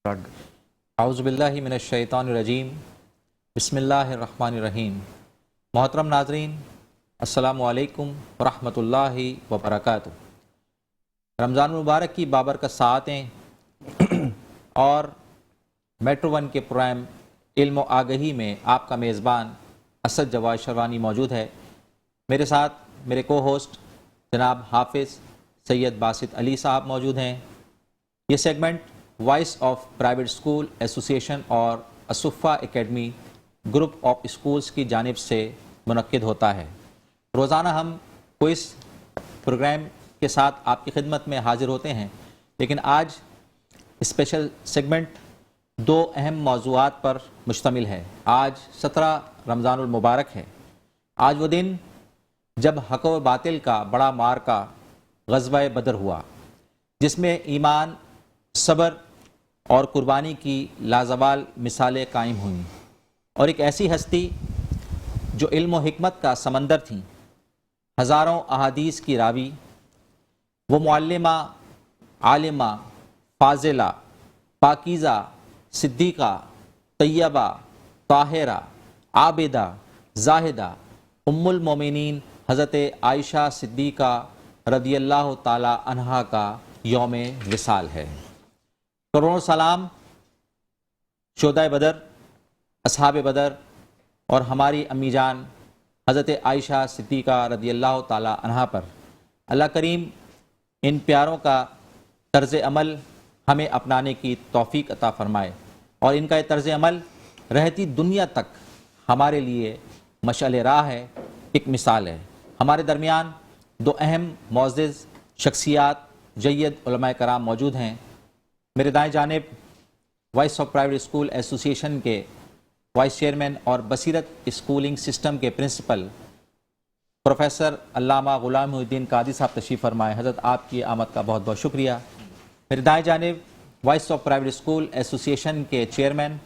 اعوذ باللہ من الشیطان الرجیم بسم اللہ الرحمن الرحیم۔ محترم ناظرین، السلام علیکم ورحمۃ اللہ وبرکاتہ۔ رمضان المبارک کی بابرکت ساعتیں اور میٹرو ون کے پروگرام علم و آگہی میں آپ کا میزبان اسد جواد شروانی موجود ہے۔ میرے ساتھ میرے کو ہوسٹ جناب حافظ سید باسط علی صاحب موجود ہیں۔ یہ segment voice of private school association اور Alsuffah academy group of schools کی جانب سے منعقد ہوتا ہے۔ روزانہ ہم کوئز پروگرام کے ساتھ آپ کی خدمت میں حاضر ہوتے ہیں، لیکن آج اسپیشل سیگمنٹ دو اہم موضوعات پر مشتمل ہے۔ آج 17 رمضان المبارک ہے۔ آج وہ دن جب حق و باطل کا بڑا معرکہ غزوہ بدر ہوا، جس میں ایمان، صبر اور قربانی کی لازوال مثالیں قائم ہوئیں، اور ایک ایسی ہستی جو علم و حکمت کا سمندر تھیں، ہزاروں احادیث کی راوی، وہ معلمہ، عالمہ، فاضلہ، پاکیزہ، صدیقہ، طیبہ، طاہرہ، عابدہ، زاہدہ، ام المومنین حضرت عائشہ صدیقہ رضی اللہ تعالی عنہا کا یوم وصال ہے۔ کروڑوں سلام شہدائے بدر، اصحاب بدر اور ہماری امی جان حضرت عائشہ صدیقہ رضی اللہ تعالی عنہا پر۔ اللہ کریم ان پیاروں کا طرز عمل ہمیں اپنانے کی توفیق عطا فرمائے، اور ان کا یہ طرز عمل رہتی دنیا تک ہمارے لیے مشعل راہ ہے، ایک مثال ہے۔ ہمارے درمیان دو اہم معزز شخصیات جید علماء کرام موجود ہیں۔ میرے دائیں جانب وائس آف پرائیویٹ اسکول ایسوسی ایشن کے وائس چیئرمین اور بصیرت اسکولنگ سسٹم کے پرنسپل پروفیسر علامہ غلام محی الدین قادری صاحب تشریف فرمائے۔ حضرت آپ کی آمد کا بہت بہت شکریہ۔ میرے دائیں جانب وائس آف پرائیویٹ اسکول ایسوسی ایشن کے چیئرمین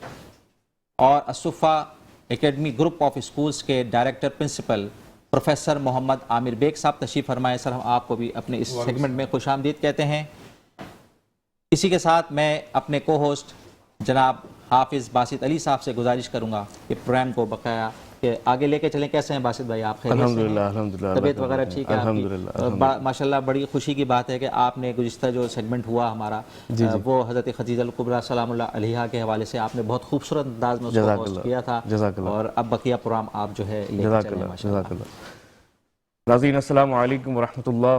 اور Alsuffah academy group of schools کے ڈائریکٹر پرنسپل پروفیسر محمد عامر بیگ صاحب تشریف فرمائے۔ سر، ہم آپ کو بھی اپنے اس سیگمنٹ میں خوش آمدید کہتے ہیں۔ اسی کے ساتھ میں اپنے کو ہوسٹ جناب حافظ باسط علی صاحب سے گزارش کروں گا کہ پروگرام کو بقایا کہ آگے لے کے چلیں۔ کیسے ہیں باسط بھائی؟ آپ خیریت سے ہیں؟ الحمدللہ طبیعت وغیرہ ٹھیک ہے آپ کی؟ ماشاءاللہ بڑی خوشی کی بات ہے کہ آپ نے گزشتہ جو سیگمنٹ ہوا ہمارا وہ حضرت خدیجہ الکبریٰ سلام اللہ علیہا کے حوالے سے آپ نے بہت خوبصورت انداز میں اس کو ہوسٹ کیا تھا، اور اب بقیہ پروگرام آپ جو ہے لے کے چلیں ماشاءاللہ۔ ناظرین السلام علیکم ورحمۃ اللہ،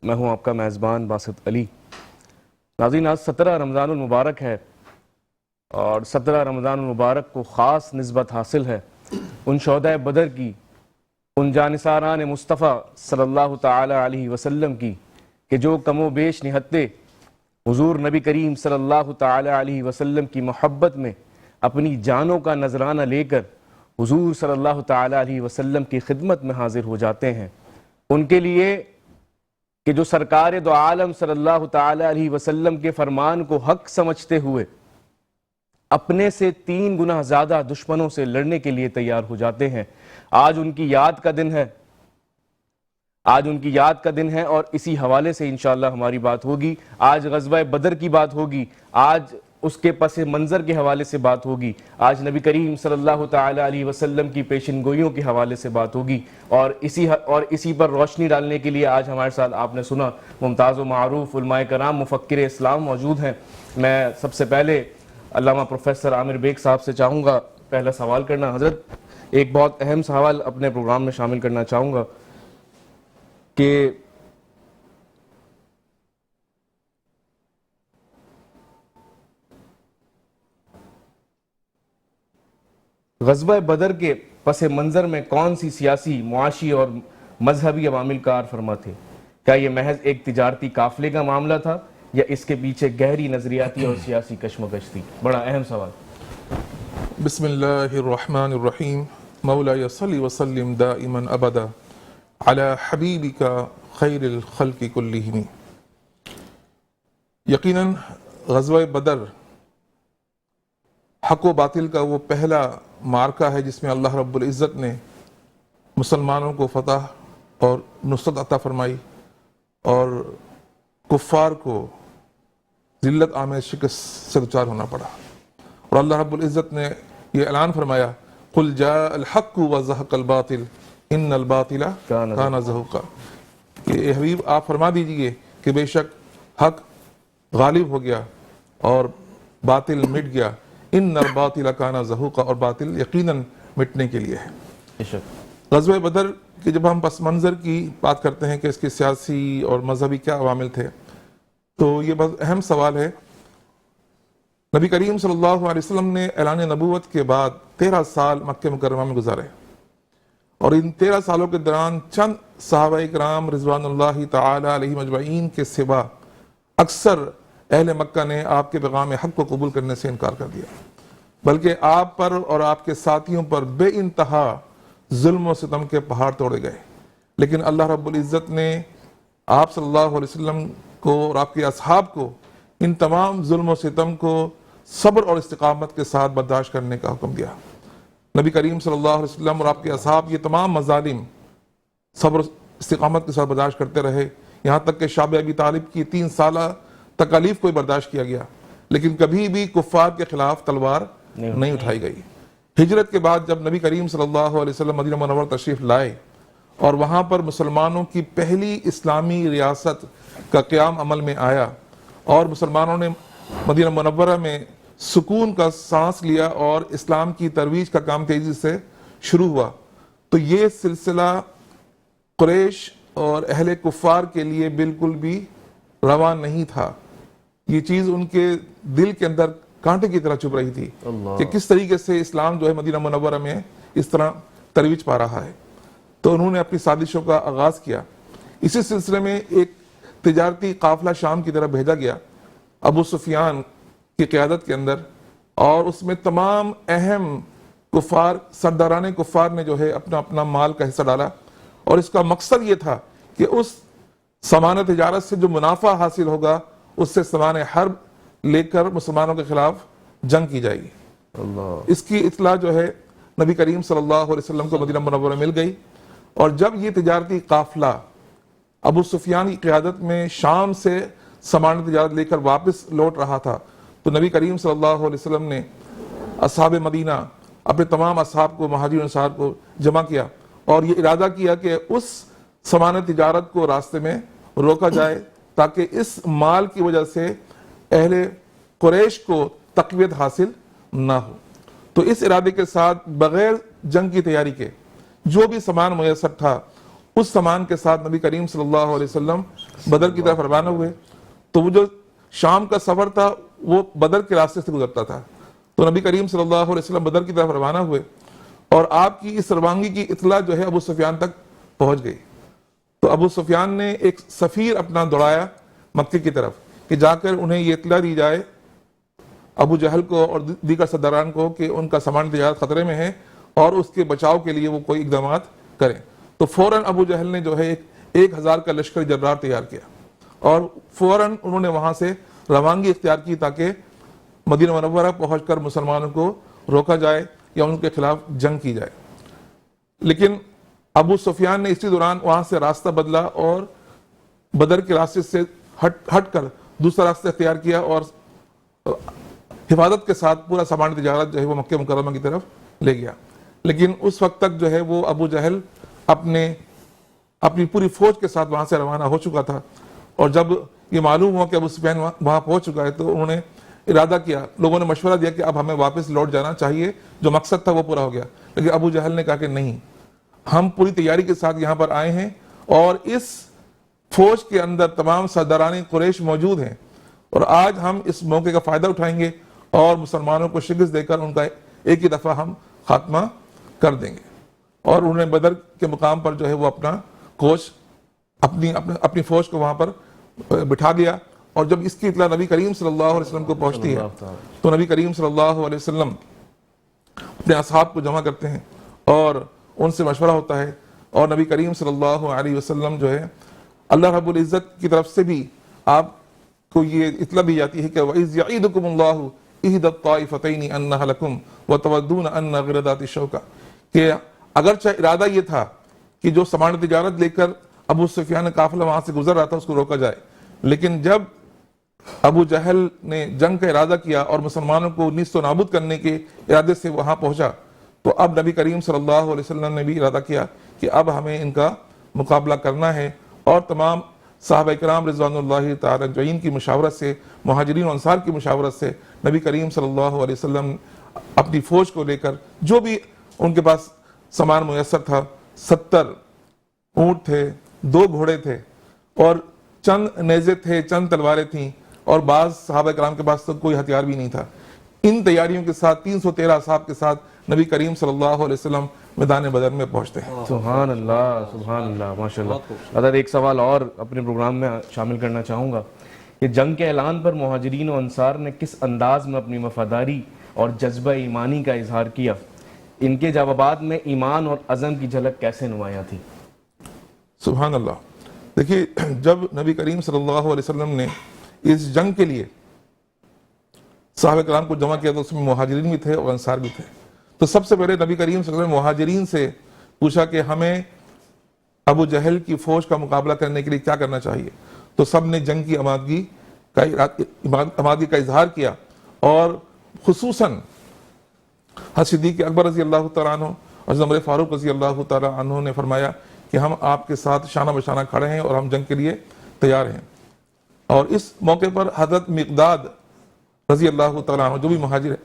میں ہوں آپ کا میزبان باسط علی۔ ناظرین آج 17 رمضان المبارک ہے، اور 17 رمضان المبارک کو خاص نسبت حاصل ہے ان شہدائے بدر کی، ان جانثاران مصطفیٰ صلی اللہ تعالی علیہ وسلم کی کہ جو کم و بیش نہتے حضور نبی کریم صلی اللہ تعالی علیہ وسلم کی محبت میں اپنی جانوں کا نذرانہ لے کر حضور صلی اللہ تعالی علیہ وسلم کی خدمت میں حاضر ہو جاتے ہیں۔ ان کے لیے کہ جو سرکار دو عالم صلی اللہ تعالی علیہ وسلم کے فرمان کو حق سمجھتے ہوئے اپنے سے 3 گنا زیادہ دشمنوں سے لڑنے کے لیے تیار ہو جاتے ہیں۔ آج ان کی یاد کا دن ہے، آج ان کی یاد کا دن ہے، اور اسی حوالے سے انشاءاللہ ہماری بات ہوگی۔ آج غزوہ بدر کی بات ہوگی، آج اس کے پس منظر کے حوالے سے بات ہوگی، آج نبی کریم صلی اللہ تعالی علیہ وسلم کی پیشن گوئیوں کے حوالے سے بات ہوگی، اور اسی پر روشنی ڈالنے کے لیے آج ہمارے ساتھ آپ نے سنا ممتاز و معروف علماء کرام مفکر اسلام موجود ہیں۔ میں سب سے پہلے علامہ پروفیسر عامر بیگ صاحب سے چاہوں گا پہلا سوال کرنا۔ حضرت، ایک بہت اہم سوال اپنے پروگرام میں شامل کرنا چاہوں گا کہ غزوہ بدر کے پس منظر میں کون سی سیاسی، معاشی اور مذہبی عوامل کار فرما تھے؟ کیا یہ محض ایک تجارتی قافلے کا معاملہ تھا، یا اس کے پیچھے گہری نظریاتی اور سیاسی کشمکش تھی؟ بڑا اہم سوال۔ بسم اللہ الرحمن الرحیم، مولاي صلی وسلم دائما ابدا علی حبیبک خیر الخلق کلہم۔ یقیناً غزوہ بدر حق و باطل کا وہ پہلا معرکہ ہے جس میں اللہ رب العزت نے مسلمانوں کو فتح اور نصرت عطا فرمائی، اور کفار کو ذلت آمیز شکست سے دوچار ہونا پڑا، اور اللہ رب العزت نے یہ اعلان فرمایا قل جاء الحق وزهق الباطل ان الباطل کان زہوقا، کہ اے حبیب آپ فرما دیجئے کہ بے شک حق غالب ہو گیا اور باطل مٹ گیا، ان الباطل کان زہوقا، اور باطل یقیناً مٹنے کے لیے ہے۔ بے شک۔ غزوہ بدر کے جب ہم پس منظر کی بات کرتے ہیں کہ اس کے سیاسی اور مذہبی کیا عوامل تھے، تو یہ بہت اہم سوال ہے۔ نبی کریم صلی اللہ علیہ وسلم نے اعلان نبوت کے بعد 13 سال مکہ مکرمہ میں گزارے، اور ان 13 سالوں کے دوران چند صحابہ کرام رضوان اللہ تعالی علیہم اجمعین کے سوا اکثر اہل مکہ نے آپ کے پیغام حق کو قبول کرنے سے انکار کر دیا، بلکہ آپ پر اور آپ کے ساتھیوں پر بے انتہا ظلم و ستم کے پہاڑ توڑے گئے، لیکن اللہ رب العزت نے آپ صلی اللہ علیہ وسلم کو اور آپ کے اصحاب کو ان تمام ظلم و ستم کو صبر اور استقامت کے ساتھ برداشت کرنے کا حکم دیا۔ نبی کریم صلی اللہ علیہ وسلم اور آپ کے اصحاب یہ تمام مظالم صبر و استقامت کے ساتھ برداشت کرتے رہے، یہاں تک کہ شاب ابی طالب کی 3 سالہ تکالیف کو برداشت کیا گیا، لیکن کبھی بھی کفار کے خلاف تلوار نہیں اٹھائی گئی۔ ہجرت کے بعد جب نبی کریم صلی اللہ علیہ وسلم مدینہ منورہ تشریف لائے اور وہاں پر مسلمانوں کی پہلی اسلامی ریاست کا قیام عمل میں آیا، اور مسلمانوں نے مدینہ منورہ میں سکون کا سانس لیا اور اسلام کی ترویج کا کام تیزی سے شروع ہوا، تو یہ سلسلہ قریش اور اہل کفار کے لیے بالکل بھی رواں نہیں تھا۔ یہ چیز ان کے دل کے اندر کانٹے کی طرح چبھ رہی تھی کہ کس طریقے سے اسلام جو ہے مدینہ منورہ میں اس طرح ترویج پا رہا ہے۔ تو انہوں نے اپنی سازشوں کا آغاز کیا۔ اسی سلسلے میں ایک تجارتی قافلہ شام کی طرف بھیجا گیا ابو سفیان کی قیادت کے اندر، اور اس میں تمام اہم کفار سرداران کفار نے جو ہے اپنا اپنا مال کا حصہ ڈالا، اور اس کا مقصد یہ تھا کہ اس سامان تجارت سے جو منافع حاصل ہوگا اس سے سامان حرب لے کر مسلمانوں کے خلاف جنگ کی جائے گی۔ اس کی اطلاع جو ہے نبی کریم صلی اللہ علیہ وسلم کو مدینہ منورہ مل گئی، اور جب یہ تجارتی قافلہ ابو سفیان کی قیادت میں شام سے سامان تجارت لے کر واپس لوٹ رہا تھا، تو نبی کریم صلی اللہ علیہ وسلم نے اصحاب مدینہ اپنے تمام اصحاب کو، مہاجرین انصار کو جمع کیا، اور یہ ارادہ کیا کہ اس سامان تجارت کو راستے میں روکا جائے تاکہ اس مال کی وجہ سے اہل قریش کو تقویت حاصل نہ ہو۔ تو اس ارادے کے ساتھ بغیر جنگ کی تیاری کے جو بھی سامان میسر تھا، اس سامان کے ساتھ نبی کریم صلی اللہ علیہ وسلم بدر کی طرف روانہ ہوئے۔ تو وہ جو شام کا سفر تھا وہ بدر کے راستے سے گزرتا تھا، تو نبی کریم صلی اللہ علیہ وسلم بدر کی طرف روانہ ہوئے، اور آپ کی اس روانگی کی اطلاع جو ہے ابو سفیان تک پہنچ گئی۔ تو ابو سفیان نے ایک سفیر اپنا دوڑایا مکے کی طرف کہ جا کر انہیں یہ اطلاع دی جائے، ابو جہل کو اور دیگر سرداران کو، کہ ان کا سامان تجارت خطرے میں ہے اور اس کے بچاؤ کے لیے وہ کوئی اقدامات کریں۔ تو فوراً ابو جہل نے جو ہے 1000 کا لشکر جرار تیار کیا، اور فوراً انہوں نے وہاں سے روانگی اختیار کی تاکہ مدینہ منورہ پہنچ کر مسلمانوں کو روکا جائے یا ان کے خلاف جنگ کی جائے۔ لیکن ابو سفیان نے اسی دوران وہاں سے راستہ بدلا اور بدر کے راستے سے ہٹ کر دوسرا راستہ اختیار کیا، اور حفاظت کے ساتھ پورا سامان تجارت جو ہے وہ مکہ مکرمہ کی طرف لے گیا۔ لیکن اس وقت تک جو ہے وہ ابو جہل اپنی پوری فوج کے ساتھ وہاں سے روانہ ہو چکا تھا، اور جب یہ معلوم ہوا کہ ابو سفیان وہاں پہنچ چکا ہے تو انہوں نے ارادہ کیا، لوگوں نے مشورہ دیا کہ اب ہمیں واپس لوٹ جانا چاہیے، جو مقصد تھا وہ پورا ہو گیا۔ لیکن ابو جہل نے کہا کہ نہیں، ہم پوری تیاری کے ساتھ یہاں پر آئے ہیں، اور اس فوج کے اندر تمام سرداران قریش موجود ہیں، اور آج ہم اس موقع کا فائدہ اٹھائیں گے اور مسلمانوں کو شکست دے کر ان کا ایک ہی دفعہ ہم خاتمہ کر دیں گے۔ اور انہوں نے بدر کے مقام پر جو ہے وہ اپنا کوچ اپنی فوج کو وہاں پر بٹھا دیا، اور جب اس کی اطلاع نبی کریم صلی اللہ علیہ وسلم کو پہنچتی ہے تو نبی کریم صلی اللہ علیہ وسلم اپنے اصحاب کو جمع کرتے ہیں اور ان سے مشورہ ہوتا ہے، اور نبی کریم صلی اللہ علیہ وسلم جو ہے اللہ رب العزت کی طرف سے بھی آپ کو یہ اطلاع دی جاتی ہے کہ وَإِذْ يَعِيدُكُمُ اللَّهُ إِحْدَى الطَّائِفَتَيْنِ أَنَّهَا لَكُمْ وَتَوَدُّونَ أَنَّ غَيْرَ ذَاتِ الشَّوْكَةِ، کہ اگرچہ ارادہ یہ تھا کہ جو سامان تجارت لے کر ابو سفیان قافلہ وہاں سے گزر رہا تھا اس کو روکا جائے، لیکن جب ابو جہل نے جنگ کا ارادہ کیا اور مسلمانوں کو نیست و نابود کرنے کے ارادے سے وہاں پہنچا، تو اب نبی کریم صلی اللہ علیہ وسلم نے بھی ارادہ کیا کہ اب ہمیں ان کا مقابلہ کرنا ہے، اور تمام صحابہ کرام رضوان اللہ تعالی اجمعین کی مشاورت سے، مہاجرین و انصار کی مشاورت سے نبی کریم صلی اللہ علیہ وسلم اپنی فوج کو لے کر، جو بھی ان کے پاس سامان میسر تھا، 70 اونٹ تھے، 2 گھوڑے تھے، اور چند نیزے تھے، چند تلواریں تھیں، اور بعض صحابہ کرام کے پاس تو کوئی ہتھیار بھی نہیں تھا، ان تیاریوں کے ساتھ 313 اصحاب کے ساتھ نبی کریم صلی اللہ علیہ وسلم میدان بدر میں پہنچتے ہیں۔ سبحان اللہ ماشاءاللہ۔ حضرت ایک سوال اور اپنے پروگرام میں شامل کرنا چاہوں گا کہ جنگ کے اعلان پر مہاجرین و انصار نے کس انداز میں اپنی وفاداری اور جذبہ ایمانی کا اظہار کیا؟ ان کے جوابات میں ایمان اور عزم کی جھلک کیسے نمایاں تھی؟ سبحان اللہ۔ دیکھیے، جب نبی کریم صلی اللہ علیہ وسلم نے اس جنگ کے لیے صحابہ کرام کو جمع کیا تو اس میں مہاجرین بھی تھے اور انصار بھی تھے، تو سب سے پہلے نبی کریم صلی اللہ علیہ وسلم مہاجرین سے پوچھا کہ ہمیں ابو جہل کی فوج کا مقابلہ کرنے کے لیے کیا کرنا چاہیے، تو سب نے جنگ کی آمادگی کا اظہار کیا، اور خصوصاً حضرت صدیق اکبر رضی اللہ تعالیٰ عنہ اور حضرت عمر فاروق رضی اللہ تعالیٰ عنہ نے فرمایا کہ ہم آپ کے ساتھ شانہ بشانہ کھڑے ہیں اور ہم جنگ کے لیے تیار ہیں۔ اور اس موقع پر حضرت مقداد رضی اللہ تعالیٰ عنہ، جو بھی مہاجر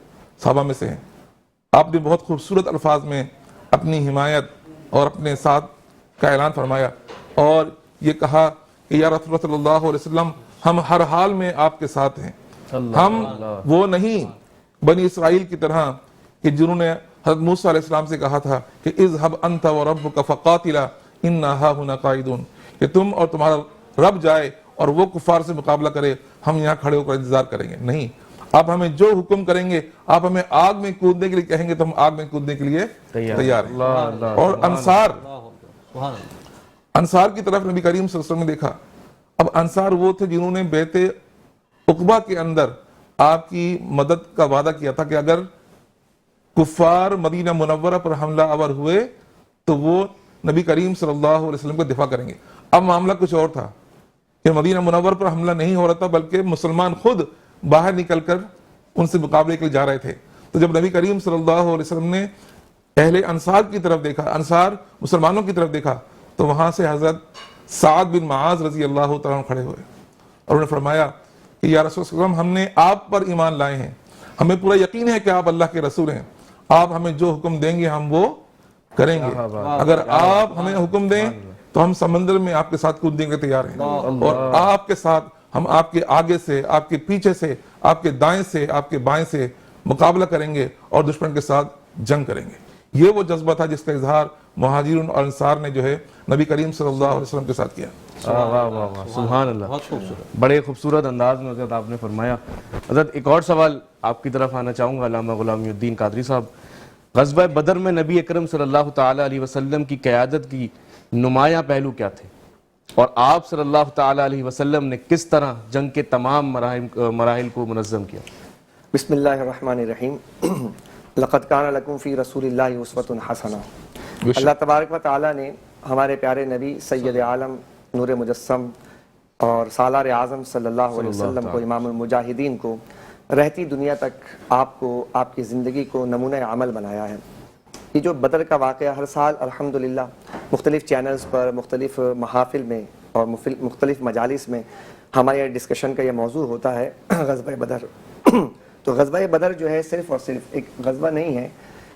صحابہ میں سے ہیں، آپ نے بہت خوبصورت الفاظ میں اپنی حمایت اور اپنے ساتھ کا اعلان فرمایا، اور یہ کہا کہ یا رسول اللہ صلی اللہ علیہ وسلم، ہم ہر حال میں آپ کے ساتھ ہیں، ہم وہ نہیں بنی اسرائیل کی طرح کہ جنہوں نے حضرت موسیٰ علیہ السلام سے کہا تھا کہ اذهب انت وربک فقاتلا انا ہاہنا قاعدون، کہ تم اور تمہارا رب جائے اور وہ کفار سے مقابلہ کرے، ہم یہاں کھڑے ہو کر انتظار کریں گے۔ نہیں، آپ ہمیں جو حکم کریں گے، آپ ہمیں آگ میں کودنے کے لیے کہیں گے تو ہم آگ میں کودنے کے لیے تیار ہیں۔ اور انصار کی طرف نبی کریم صلی اللہ علیہ وسلم نے دیکھا۔ اب انصار وہ تھے جنہوں نے بیعت عقبہ کے اندر آپ کی مدد کا وعدہ کیا تھا کہ اگر کفار مدینہ منورہ پر حملہ آور ہوئے تو وہ نبی کریم صلی اللہ علیہ وسلم کو دفاع کریں گے۔ اب معاملہ کچھ اور تھا کہ مدینہ منور پر حملہ نہیں ہو رہا تھا، بلکہ مسلمان خود باہر نکل کر ان سے مقابلے کے لیے جا رہے تھے۔ تو جب نبی کریم صلی اللہ علیہ وسلم نے اہل انصار کی طرف دیکھا، انصار مسلمانوں کی طرف دیکھا، تو وہاں سے حضرت سعد بن معاذ رضی اللہ تعالیٰ عنہ کھڑے ہوئے اور انہوں نے فرمایا کہ یا رسول اللہ علیہ وسلم، ہم نے آپ پر ایمان لائے ہیں، ہمیں پورا یقین ہے کہ آپ اللہ کے رسول ہیں، آپ ہمیں جو حکم دیں گے ہم وہ کریں گے، اگر آپ ہمیں حکم دیں تو ہم سمندر میں آپ کے ساتھ کودنے کے تیار ہیں، اور آپ کے ساتھ ہم آپ کے آگے سے، آپ کے پیچھے سے، آپ کے دائیں سے، آپ کے بائیں سے مقابلہ کریں گے اور دشمن کے ساتھ جنگ کریں گے۔ یہ وہ جذبہ تھا جس کا اظہار مہاجرین اور انصار نے جو ہے نبی کریم صلی اللہ علیہ وسلم کے ساتھ کیا۔ سبحان اللہ، بڑے خوبصورت انداز میں حضرت آپ نے فرمایا۔ حضرت ایک اور سوال آپ کی طرف آنا چاہوں گا، علامہ غلام الدین قادری صاحب۔ غزوہ بدر میں نبی اکرم صلی اللہ تعالی علیہ وسلم کی قیادت کی نمایاں پہلو کیا تھے، اور آپ صلی اللہ تعالی علیہ وسلم نے کس طرح جنگ کے تمام مراحل کو منظم کیا؟ بسم اللہ الرحمن الرحیم۔ لقد کان لکم فی رسول اللہ اسوۃ حسنہ۔ اللہ تبارک و تعالیٰ نے ہمارے پیارے نبی سید عالم نور مجسم اور سالار اعظم صلی اللہ علیہ وسلم کو، امام المجاہدین کو، رہتی دنیا تک آپ کو، آپ کی زندگی کو نمونہ عمل بنایا ہے۔ یہ جو بدر کا واقعہ ہر سال الحمدللہ مختلف چینلز پر، مختلف محافل میں اور مختلف مجالس میں ہمارے ڈسکشن کا یہ موضوع ہوتا ہے، غزوہ بدر۔ تو غزوہ بدر جو ہے صرف اور صرف ایک غزوہ نہیں ہے،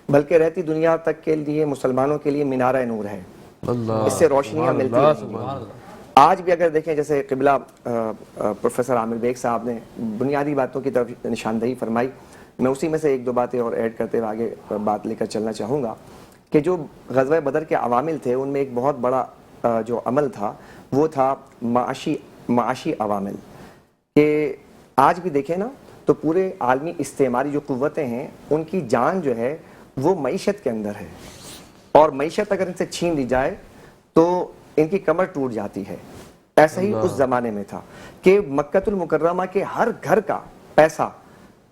بلکہ رہتی دنیا تک کے لیے مسلمانوں کے لیے مینارہ نور ہے، اس سے روشنیاں ملتی ہیں۔ آج بھی اگر دیکھیں، جیسے قبلہ پروفیسر عامر بیگ صاحب نے بنیادی باتوں کی طرف نشاندہی فرمائی، میں اسی میں سے ایک دو باتیں اور ایڈ کرتے ہوئے آگے بات لے کر چلنا چاہوں گا کہ جو غزوہ بدر کے عوامل تھے ان میں ایک بہت بڑا جو عمل تھا وہ تھا معاشی عوامل، کہ آج بھی دیکھیں نا تو پورے عالمی استعماری جو قوتیں ہیں ان کی جان جو ہے وہ معیشت کے اندر ہے، اور معیشت اگر ان سے چھین لی جائے تو ان کی کمر ٹوٹ جاتی ہے۔ ایسا ہی اس زمانے میں تھا کہ مکۃ المکرمہ کے ہر گھر کا پیسہ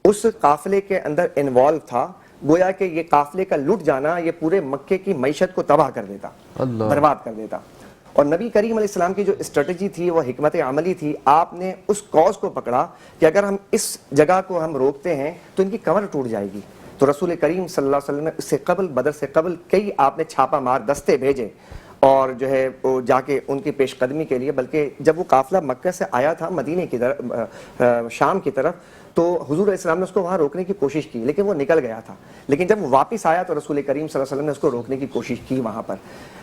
اس قافلے کے اندر انوالو تھا، گویا کہ یہ قافلے کا لٹ جانا یہ پورے مکے کی معیشت کو تباہ کر دیتا، برباد کر دیتا۔ اور نبی کریم علیہ السلام کی جو اسٹریٹجی تھی وہ حکمت عملی تھی، آپ نے اس کاز کو پکڑا کہ اگر ہم اس جگہ کو ہم روکتے ہیں تو ان کی کمر ٹوٹ جائے گی. تو رسول کریم صلی اللہ علیہ وسلم نے اس سے قبل، بدر سے قبل کئی آپ نے چھاپا مار دستے بھیجے اور جو ہے وہ جا کے ان کی پیش قدمی کے لیے. بلکہ جب وہ قافلہ مکہ سے آیا تھا مدینے کی طرف، شام کی طرف، تو حضور علیہ السلام نے اس کو وہاں روکنے کی کوشش کی لیکن وہ نکل گیا تھا. لیکن جب وہ واپس آیا تو رسول کریم صلی اللہ علیہ وسلم نے اس کو روکنے کی کوشش کی وہاں پر،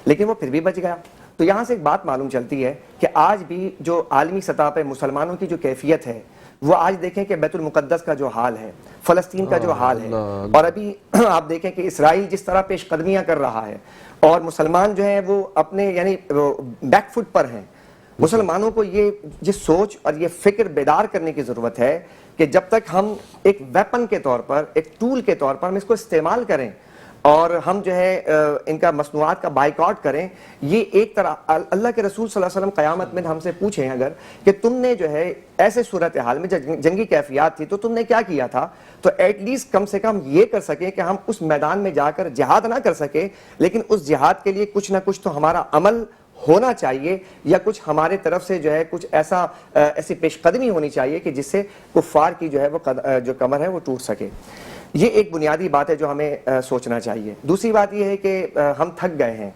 لیکن وہ پھر بھی بچ گیا. تو یہاں سے ایک بات معلوم چلتی ہے کہ آج بھی جو عالمی سطح پہ مسلمانوں کی جو کیفیت ہے وہ آج دیکھیں کہ بیت المقدس کا جو حال ہے، فلسطین کا جو حال ہے، اور ابھی آپ دیکھیں کہ اسرائیل جس طرح پیش قدمیاں کر رہا ہے اور مسلمان جو ہیں وہ اپنے یعنی بیک فٹ پر ہیں. مسلمانوں کو یہ سوچ اور یہ فکر بیدار کرنے کی ضرورت ہے کہ جب تک ہم ایک ویپن کے طور پر، ایک ٹول کے طور پر ہم اس کو استعمال کریں اور ہم جو ہے ان کا مصنوعات کا بائیکاٹ کریں، یہ ایک طرح اللہ کے رسول صلی اللہ علیہ وسلم قیامت میں ہم سے پوچھیں اگر کہ تم نے جو ہے ایسے صورتحال میں جب جنگی کیفیات تھی تو تم نے کیا کیا تھا، تو ایٹ لیسٹ کم سے کم یہ کر سکیں کہ ہم اس میدان میں جا کر جہاد نہ کر سکیں لیکن اس جہاد کے لیے کچھ نہ کچھ تو ہمارا عمل ہونا چاہیے یا کچھ ہمارے طرف سے جو ہے کچھ ایسی پیش قدمی ہونی چاہیے کہ جس سے کفار کی جو ہے وہ جو کمر ہے وہ ٹوٹ سکے. یہ ایک بنیادی بات ہے جو ہمیں سوچنا چاہیے. دوسری بات یہ ہے کہ ہم تھک گئے ہیں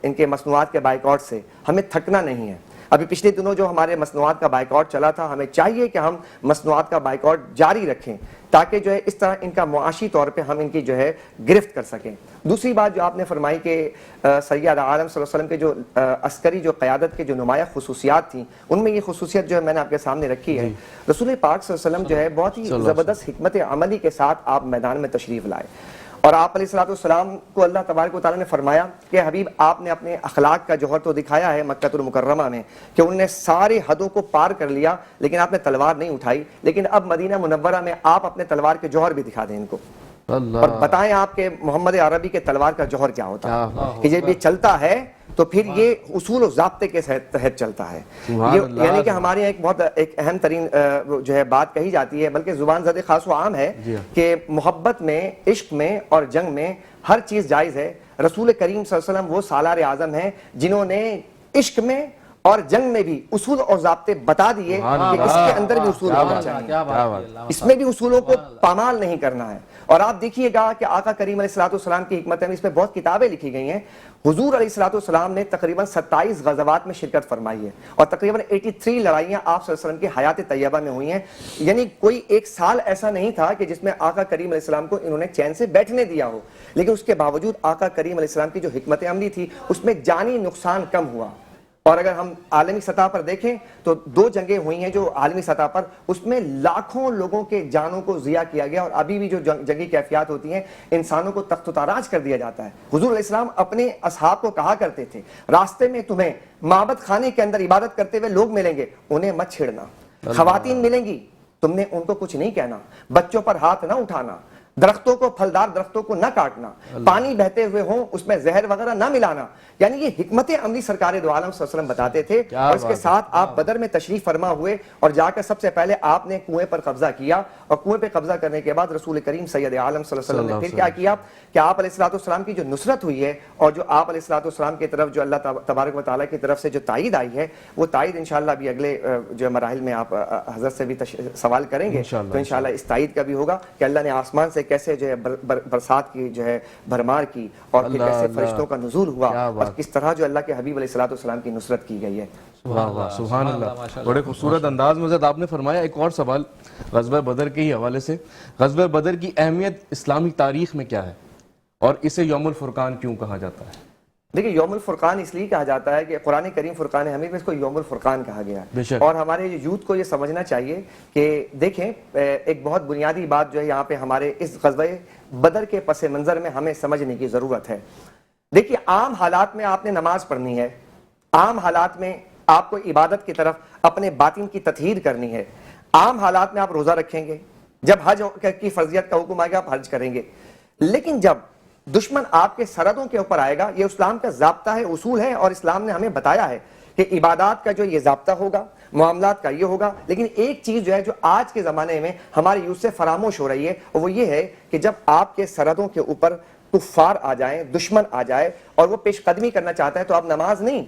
ان کے مصنوعات کے بائیکاٹ سے. ہمیں تھکنا نہیں ہے. ابھی پچھلے دنوں جو ہمارے مصنوعات کا بائیکاٹ چلا تھا، ہمیں چاہیے کہ ہم مصنوعات کا بائیکاٹ جاری رکھیں تاکہ جو ہے اس طرح ان کا معاشی طور پہ ہم ان کی جو ہے گرفت کر سکیں. دوسری بات جو آپ نے فرمائی کہ سید عالم صلی اللہ علیہ وسلم کے جو عسکری جو قیادت کے جو نمایاں خصوصیات تھیں، ان میں یہ خصوصیت جو ہے میں نے آپ کے سامنے رکھی ہے. رسول پاک صلی اللہ علیہ وسلم جو ہے بہت ہی زبردست حکمت عملی کے ساتھ آپ میدان میں تشریف لائے اور آپ علیہ الصلوۃ والسلام کو اللہ تبارک و تعالیٰ نے فرمایا کہ حبیب آپ نے اپنے اخلاق کا جوہر تو دکھایا ہے مکہ المکرمہ میں کہ انہوں نے سارے حدوں کو پار کر لیا لیکن آپ نے تلوار نہیں اٹھائی. لیکن اب مدینہ منورہ میں آپ اپنے تلوار کے جوہر بھی دکھا دیں ان کو اور بتائیں آپ کے محمد عربی کے تلوار کا جوہر کیا ہوتا ہے کہ جب یہ چلتا ہے تو پھر یہ اصول و ضابطے کے تحت چلتا ہے. یعنی کہ ہمارے ایک بہت ایک اہم ترین جو ہے بات کہی جاتی ہے، بلکہ زبان زد خاص و عام ہے کہ محبت میں، عشق میں اور جنگ میں ہر چیز جائز ہے. رسول کریم صلی اللہ علیہ وسلم وہ سالار اعظم ہیں جنہوں نے عشق میں اور جنگ میں بھی اصول اور ضابطے بتا دیے کہ اس کے اندر بھی اصول ہونا چاہیے، اس میں بھی اصولوں کو پامال نہیں کرنا ہے. اور آپ دیکھیے گا کہ آقا کریم علیہ السلام کی حکمت میں اس پہ بہت کتابیں لکھی گئی ہیں. حضور علیہ السلام نے تقریباً 27 غزوات میں شرکت فرمائی ہے اور تقریباً 83 لڑائیاں آپ صلی اللہ علیہ وسلم کی حیات طیبہ میں ہوئی ہیں. یعنی کوئی ایک سال ایسا نہیں تھا کہ جس میں آقا کریم علیہ السلام کو انہوں نے چین سے بیٹھنے دیا ہو، لیکن اس کے باوجود آقا کریم علیہ السلام کی جو حکمت عملی تھی اس میں جانی نقصان کم ہوا. اور اگر ہم عالمی سطح پر دیکھیں تو 2 جنگیں ہوئی ہیں جو عالمی سطح پر، اس میں لاکھوں لوگوں کے جانوں کو ضیاء کیا گیا اور ابھی بھی جو جنگی کیفیات ہوتی ہیں انسانوں کو تخت و تاراج کر دیا جاتا ہے. حضور علیہ السلام اپنے اصحاب کو کہا کرتے تھے راستے میں تمہیں معبد خانے کے اندر عبادت کرتے ہوئے لوگ ملیں گے، انہیں مت چھیڑنا. خواتین ملیں گی، تم نے ان کو کچھ نہیں کہنا. بچوں پر ہاتھ نہ اٹھانا. درختوں کو، پھلدار درختوں کو نہ کاٹنا. پانی بہتے ہوئے ہوں اس میں زہر وغیرہ نہ ملانا. یعنی یہ حکمت عملی سرکار دو عالم صلی اللہ علیہ وسلم بتاتے تھے. اور اس کے ساتھ آپ بدر میں تشریف فرما ہوئے اور جا کر سب سے پہلے آپ نے کنویں پر قبضہ کیا اور کنویں پہ قبضہ کرنے کے بعد رسول کریم سید عالم صلی اللہ علیہ وسلم نے پھر کیا کیا کہ آپ علیہ السلام کی جو نصرت ہوئی ہے اور جو آپ علیہ السلام کی طرف جو اللہ تبارک و تعالیٰ کی طرف سے جو تائید آئی ہے، وہ تائید انشاءاللہ بھی اگلے جو مراحل میں آپ حضرت سے بھی سوال کریں گے تو انشاءاللہ اس تائید کا بھی ہوگا کہ اللہ نے آسمان سے کیسے جو ہے برسات کی جو ہے بھرمار کی اور پھر کیسے فرشتوں کا نزول ہوا اور کس طرح جو اللہ کے حبیب علیہ السلام کی نصرت کی گئی ہے. سبحان اللہ، بڑے خوبصورت انداز میں آپ نے فرمایا. ایک اور سوال غزوہ بدر کے ہی حوالے سے، غزوہ بدر کی اہمیت اسلامی تاریخ میں کیا ہے اور اسے یوم الفرقان کیوں کہا جاتا ہے؟ دیکھیں، یوم الفرقان اس لیے کہا جاتا ہے کہ قرآن کریم فرقان حمید میں اس کو یوم الفرقان کہا گیا ہے. اور ہمارے یوتھ کو یہ سمجھنا چاہیے کہ دیکھیں ایک بہت بنیادی بات جو ہے یہاں پہ ہمارے اس غزوہ بدر کے پس منظر میں ہمیں سمجھنے کی ضرورت ہے. دیکھیے، عام حالات میں آپ نے نماز پڑھنی ہے، عام حالات میں آپ کو عبادت کی طرف اپنے باطن کی تطہیر کرنی ہے، عام حالات میں آپ روزہ رکھیں گے، جب حج کی فرضیت کا حکم آئے گا آپ حج کریں گے. لیکن جب دشمن آپ کے سرحدوں کے اوپر آئے گا، یہ اسلام کا ضابطہ ہے، اصول ہے اور اسلام نے ہمیں بتایا ہے کہ عبادات کا جو یہ ضابطہ ہوگا، معاملات کا یہ ہوگا. لیکن ایک چیز جو ہے جو آج کے زمانے میں ہمارے یوتھ سے فراموش ہو رہی ہے وہ یہ ہے کہ جب آپ کے سرحدوں کے اوپر کفار آ جائیں، دشمن آ جائے اور وہ پیش قدمی کرنا چاہتا ہے تو اب نماز نہیں،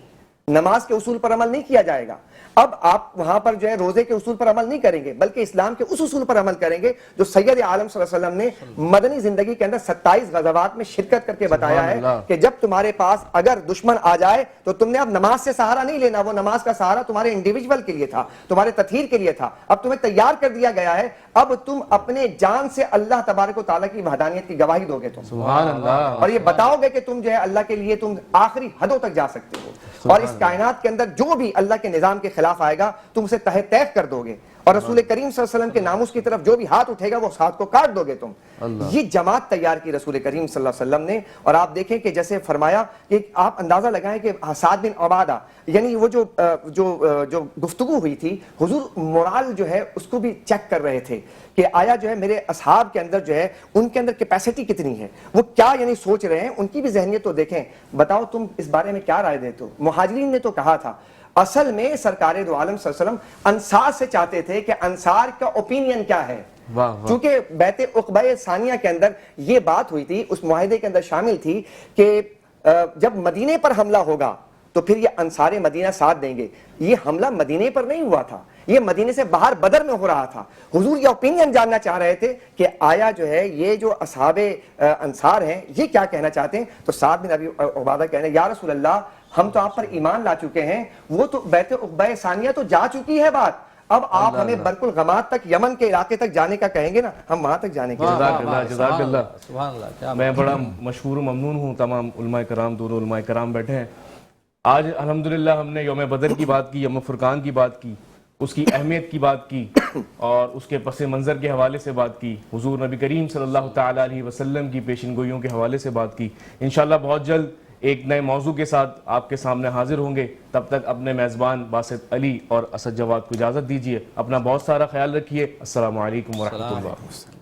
نماز کے اصول پر عمل نہیں کیا جائے گا، اب آپ وہاں پر جو ہے روزے کے اصول پر عمل نہیں کریں گے بلکہ اسلام کے اس اصول پر عمل کریں گے جو سید عالم صلی اللہ علیہ وسلم نے مدنی زندگی کے اندر 27 غزوات میں شرکت کر کے بتایا ہے کہ جب تمہارے پاس اگر دشمن آ جائے تو تم نے اب نماز سے سہارا نہیں لینا، وہ نماز کا سہارا تمہارے انڈیویجول کے لیے تھا، تمہارے تطہیر کے لیے تھا، اب تمہیں تیار کر دیا گیا ہے، اب تم اپنے جان سے اللہ تبارک و تعالیٰ کی وحدانیت کی گواہی دو گے تم، سبحان اللہ، اور یہ بتاؤ گے کہ تم جو ہے اللہ کے لیے تم آخری حدوں تک جا سکتے ہو، اور اس کائنات کے اندر جو بھی اللہ کے نظام کے خلاف آئے گا تم اسے تہہ تیغ کر دو گے، اور رسول کریم صلی اللہ علیہ وسلم کے ناموس کی طرف جو بھی ہاتھ اٹھے گا وہ اس ہاتھ کو کاٹ دو گے تم۔ یہ جماعت تیار کی رسول کریم صلی اللہ علیہ وسلم نے، اور آپ دیکھیں کہ جیسے فرمایا کہ آپ اندازہ لگائیں کہ سعد بن عبادہ، یعنی وہ جو گفتگو ہوئی تھی، حضور مورال جو ہے اس کو بھی چیک کر رہے تھے کہ آیا جو ہے میرے اصحاب کے اندر جو ہے ان کے اندر کیپیسٹی کتنی ہے، وہ کیا یعنی سوچ رہے ہیں، ان کی بھی ذہنیت تو دیکھیں، بتاؤ تم اس بارے میں کیا رائے دیتے ہو۔ مہاجرین نے تو کہا تھا، اصل میں سرکار دو عالم صلی اللہ علیہ وسلم انصار سے چاہتے تھے کہ انصار کا اوپینین کیا ہے، چونکہ بیعت عقبہ ثانیہ کے اندر یہ بات ہوئی تھی، اس معاہدے کے اندر شامل تھی کہ جب مدینے پر حملہ ہوگا تو پھر یہ انصار مدینہ ساتھ دیں گے۔ یہ حملہ مدینے پر نہیں ہوا تھا، یہ مدینے سے باہر بدر میں ہو رہا تھا۔ حضور یہ اوپینین جاننا چاہ رہے تھے کہ آیا جو ہے یہ جو اصحاب انصار ہیں یہ کیا کہنا چاہتے ہیں، تو سعد بن ابی عبادہ کہنے یا رسول اللہ ہم تو آپ پر ایمان لا چکے ہیں، وہ تو بیعت عقبہ ثانیہ تو جا چکی ہے بات، اب آپ ہمیں برق الغماد تک، یمن کے علاقے تک جانے کا کہیں گے نا، ہم وہاں تک جانے کے لیے۔ جزاک اللہ، جزاک اللہ، سبحان اللہ، کیا میں بڑا مشکور و ممنون ہوں، تمام علماء کرام، دونوں علماء کرام بیٹھے ہیں آج الحمدللہ۔ ہم نے یوم بدر کی بات کی، یوم فرقان کی بات کی، اس کی اہمیت کی بات کی، اور اس کے پس منظر کے حوالے سے بات کی، حضور نبی کریم صلی اللہ تعالیٰ علیہ وسلم کی پیشن گوئیوں کے حوالے سے بات کی۔ انشاءاللہ بہت جلد ایک نئے موضوع کے ساتھ آپ کے سامنے حاضر ہوں گے، تب تک اپنے میزبان باسط علی اور اسد جواد کو اجازت دیجیے، اپنا بہت سارا خیال رکھیے۔ السلام علیکم ورحمۃ اللہ۔